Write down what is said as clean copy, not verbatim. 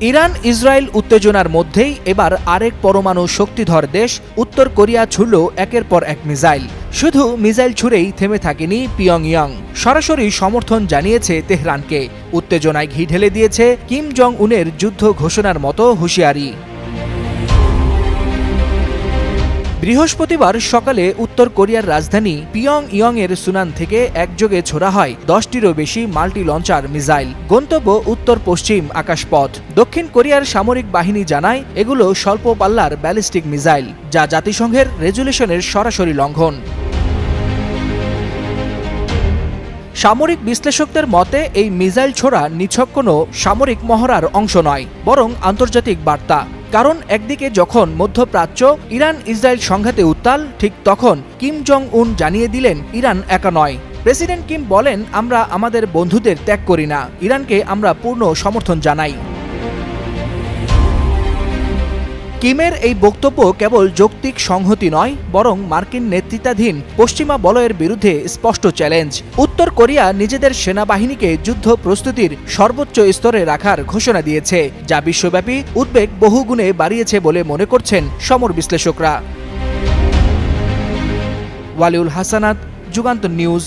Iran Israel উত্তেজনার মধ্যেই এবার আরেক পরমাণু শক্তিধর দেশ উত্তর কোরিয়া ছুড়ল একের পর এক মিসাইল। শুধু মিসাইল ছুড়েই থেমে থাকেনি পিয়ংইয়ং, সরাসরি সমর্থন জানিয়েছে তেহরানকে। উত্তেজনায় ঘি ঢেলে দিয়েছে কিম জং উনের যুদ্ধ ঘোষণার মতো হুঁশিয়ারি। বৃহস্পতিবার সকালে উত্তর কোরিয়ার রাজধানী পিয়ংইয়ংয়ের সুনান থেকে একযোগে ছোড়া হয় 10টিরও বেশি মাল্টি লঞ্চার মিসাইল। গন্তব্য উত্তর পশ্চিম আকাশপথ। দক্ষিণ কোরিয়ার সামরিক বাহিনী জানায় এগুলো স্বল্প পাল্লার ব্যালিস্টিক মিসাইল, যা জাতিসংঘের রেজুলেশনের সরাসরি লঙ্ঘন। সামরিক বিশ্লেষকদের মতে এই মিসাইল ছোড়া নিছক কোনো সামরিক মহড়ার অংশ নয়, বরং আন্তর্জাতিক বার্তা। কারণ একদিকে যখন মধ্যপ্রাচ্য ইরান ইসরায়েল সংঘাতে উত্তাল, ঠিক তখন কিম জং উন জানিয়ে দিলেন ইরান একা নয়। প্রেসিডেন্ট কিম বলেন, আমরা আমাদের বন্ধুদের ত্যাগ করি না, ইরানকে আমরা পূর্ণ সমর্থন জানাই। কিমের এই বক্তব্য কেবল যৌক্তিক সংহতি নয়, বরং মার্কিন নেতৃত্বাধীন পশ্চিমা বলয়ের বিরুদ্ধে স্পষ্ট চ্যালেঞ্জ। উত্তর কোরিয়া নিজেদের সেনাবাহিনীকে যুদ্ধ প্রস্তুতির সর্বোচ্চ স্তরে রাখার ঘোষণা দিয়েছে, যা বিশ্বব্যাপী উদ্বেগ বহুগুণে বাড়িয়েছে বলে মনে করছেন সমর বিশ্লেষকরা। ওয়ালিউল হাসানাত, যুগান্তর নিউজ।